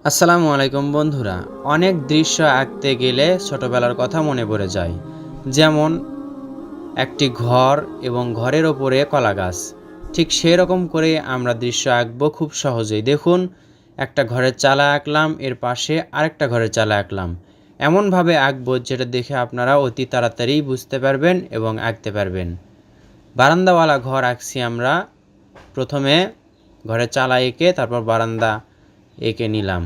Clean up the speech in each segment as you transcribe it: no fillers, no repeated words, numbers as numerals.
আসসালামু আলাইকুম বন্ধুরা। অনেক দৃশ্য আঁকতে গেলে ছোটবেলার কথা মনে পড়ে যায়। যেমন একটি ঘর এবং ঘরের ওপরে কলা গাছ। ঠিক সেরকম করে আমরা দৃশ্য আঁকবো খুব সহজেই। দেখুন, একটা ঘরের চালা আঁকলাম, এর পাশে আরেকটা ঘরের চালা আঁকলাম। এমনভাবে আঁকবো যেটা দেখে আপনারা অতি তাড়াতাড়ি বুঝতে পারবেন এবং আঁকতে পারবেন। বারান্দাওয়ালা ঘর আঁকছি আমরা। প্রথমে ঘরের চালা এঁকে তারপর বারান্দা এঁকে নিলাম।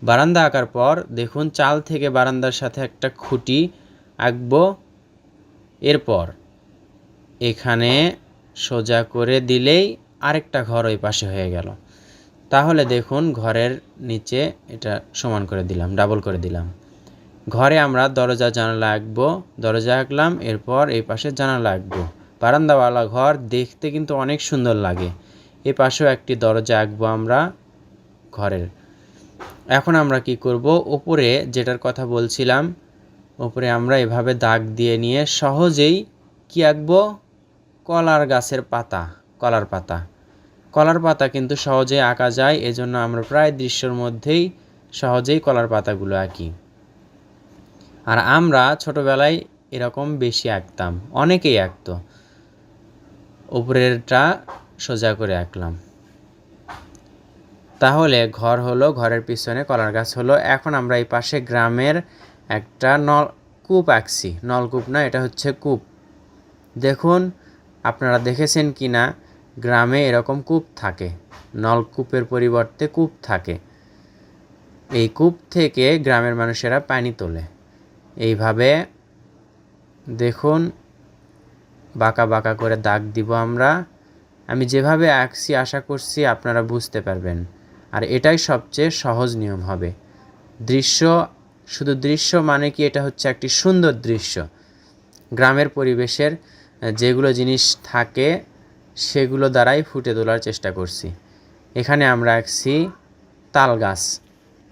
বারান্দা আঁকার পর দেখুন, চাল থেকে বারান্দার সাথে একটা খুঁটি আঁকবো। এরপর এখানে সোজা করে দিলেই আরেকটা ঘর ওই পাশে হয়ে গেল। তাহলে দেখুন, ঘরের নিচে এটা সমান করে দিলাম, ডাবল করে দিলাম। ঘরে আমরা দরজা জানালা আঁকবো। দরজা আঁকলাম, এরপর এই পাশে জানালা আঁকবো। বারান্দাওয়ালা ঘর দেখতে কিন্তু অনেক সুন্দর লাগে। এ পাশেও একটি দরজা আঁকবো আমরা ঘরের। এখন আমরা কি করব, উপরে যেটার কথা বলছিলাম, উপরে আমরা এভাবে দাগ দিয়ে নিয়ে সহজেই কি আঁকবো, কলার গাছের পাতা। কলার পাতা কিন্তু সহজেই আঁকা যায়, এজন্য আমরা প্রায় দৃশ্যের মধ্যেই সহজেই কলার পাতাগুলো আঁকি। আর আমরা ছোটবেলায় এরকম বেশি আঁকতাম, অনেকেই আঁকতো। উপরেরটা সোজা করে আঁকলাম। তাহলে ঘর হলো, ঘরের পিছনে কলার গাছ হলো। এখন আমরা এই পাশে গ্রামের একটা কূপ আঁকছি। নলকূপ না, এটা হচ্ছে কূপ। দেখুন, আপনারা দেখেছেন কি না, গ্রামে এরকম কূপ থাকে, নলকূপের পরিবর্তে কূপ থাকে। এই কূপ থেকে গ্রামের মানুষেরা পানি তোলে। এইভাবে দেখুন, বাঁকা বাঁকা করে দাগ দিব আমরা। আমি যেভাবে আঁকছি আশা করছি আপনারা বুঝতে পারবেন। আর এটাই সবচেয়ে সহজ নিয়ম হবে। দৃশ্য, শুধু দৃশ্য মানে কি, এটা হচ্ছে একটি সুন্দর দৃশ্য। গ্রামের পরিবেশের যেগুলো জিনিস থাকে সেগুলো দ্বারাই ফুটে তোলার চেষ্টা করছি। এখানে আমরা আঁকছি তাল গাছ।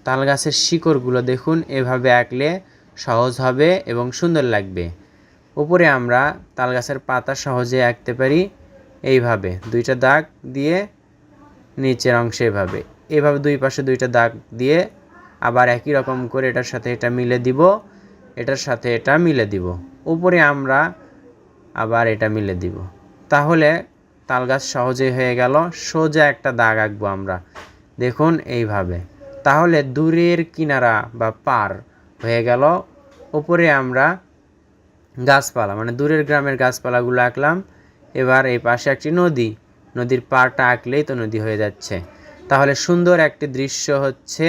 তাল গাছের শিকড়গুলো দেখুন, এভাবে আঁকলে সহজ হবে এবং সুন্দর লাগবে। উপরে আমরা তাল গাছের পাতা সহজে আঁকতে পারি। এইভাবে দুইটা দাগ দিয়ে নিচের অংশে এভাবে দুই পাশে দুইটা দাগ দিয়ে আবার একই রকম করে এটার সাথে এটা মিলে দিব, এটার সাথে এটা মিলে দিব। উপরে আমরা আবার এটা মিলে দিব। তাহলে তাল গাছ সহজেই হয়ে গেল। সোজা একটা দাগ আঁকবো আমরা, দেখুন এইভাবে। তাহলে দূরের কিনারা বা পার হয়ে গেল। উপরে আমরা গাছপালা, মানে দূরের গ্রামের গাছপালাগুলো আঁকলাম। এবার এই পাশে একটি নদী, নদীর পাড়টা আঁকলেই তো নদী হয়ে যাচ্ছে। তাহলে সুন্দর একটি দৃশ্য হচ্ছে,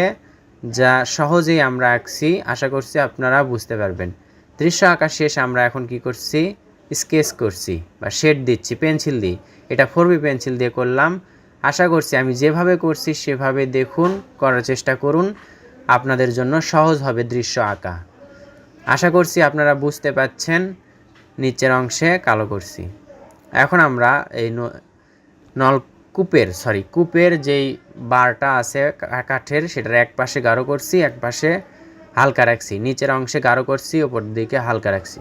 যা সহজেই আমরা আঁকছি। আশা করছি আপনারা বুঝতে পারবেন। দৃশ্য আঁকা শেষ, আমরা এখন কি করছি, স্কেচ করছি বা শেড দিচ্ছি পেন্সিল দিয়ে। এটা 4B পেন্সিল দিয়ে করলাম। আশা করছি আমি যেভাবে করছি সেভাবে দেখুন, করার চেষ্টা করুন, আপনাদের জন্য সহজ হবে দৃশ্য আঁকা। আশা করছি আপনারা বুঝতে পাচ্ছেন। নিচের অংশে কালো করছি। এখন আমরা এই কূপের যেই বারটা আছে কাঠের, সেটার এক পাশে গাঢ় করছি, এক পাশে হালকা রাখছি। নিচের অংশে গাঢ় করছি, ওপর দিকে হালকা রাখছি।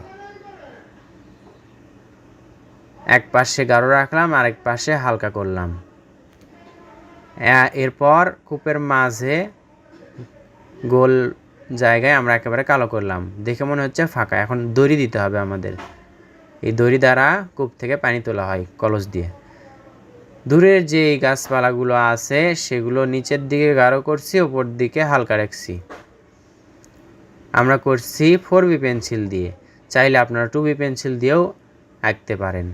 এক পাশে গাঢ় রাখলাম, আরেক পাশে হালকা করলাম। এরপর কূপের মাঝে গোল জায়গায় আমরা একেবারে কালো করলাম। দেখে মনে হচ্ছে ফাঁকা। এখন দড়ি দিতে হবে আমাদের। এই দড়ি দ্বারা কূপ থেকে পানি তোলা হয় কলস দিয়ে। দূরের যে গাছপালাগুলো আছে সেগুলো নিচের দিকে গাঢ় করছি, ওপর দিকে হালকা রাখছি। আমরা করছি 4B পেন্সিল দিয়ে। চাইলে আপনারা 2B পেন্সিল দিয়েও আঁকতে পারেন।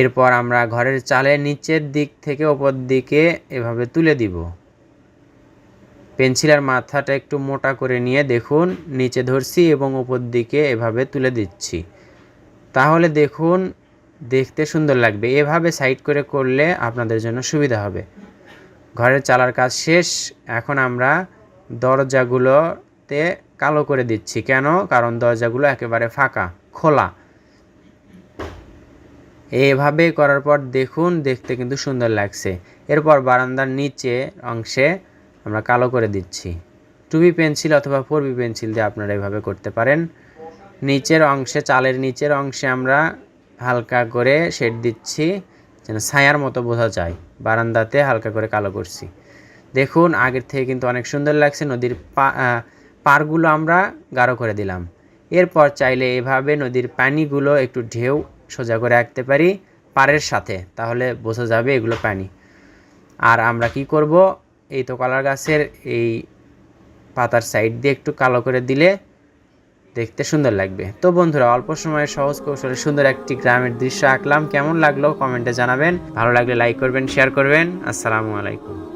এরপর আমরা ঘরের চালের নিচের দিক থেকে ওপর দিকে এভাবে তুলে দিব। পেন্সিলের মাথাটা একটু মোটা করে নিয়ে দেখুন, নিচে ধরছি এবং ওপর দিকে এভাবে তুলে দিচ্ছি। তাহলে দেখুন, দেখতে সুন্দর লাগবে। এভাবে সাইড করে করলে আপনাদের জন্য সুবিধা হবে। ঘরের চালার কাজ শেষ। এখন আমরা দরজাগুলোতে কালো করে দিচ্ছি। কেন? কারণ দরজাগুলো একেবারে ফাঁকা, খোলা। এভাবে করার পর দেখুন, দেখতে কিন্তু সুন্দর লাগছে। এরপর বারান্দার নিচে অংশে আমরা কালো করে দিচ্ছি। 2B পেন্সিল অথবা 4B পেন্সিল দিয়ে আপনারা এভাবে করতে পারেন। নিচের অংশে, চালের নিচের অংশে আমরা হালকা করে শেড দিচ্ছি, যেন ছায়ার মতো বোঝা যায়। বারান্দাতে হালকা করে কালো করছি। দেখুন আগের থেকে কিন্তু অনেক সুন্দর লাগছে। নদীর পাড়গুলো আমরা গাঢ় করে দিলাম। এরপর চাইলে এভাবে নদীর পানিগুলো একটু ঢেউ সোজা করে রাখতে পারি পাড়ের সাথে, তাহলে বোঝা যাবে এগুলো পানি। আর আমরা কি করব, এই তো কলার গাছের এই পাতার সাইড দিয়ে একটু কালো করে দিলে দেখতে সুন্দর লাগবে। তো বন্ধুরা, অল্প সময়ে সহজ কৌশলে সুন্দর একটি গ্রামের দৃশ্য আঁকলাম। কেমন লাগলো কমেন্টে জানাবেন। ভালো লাগলে লাইক করবেন, শেয়ার করবেন। আসসালামু আলাইকুম।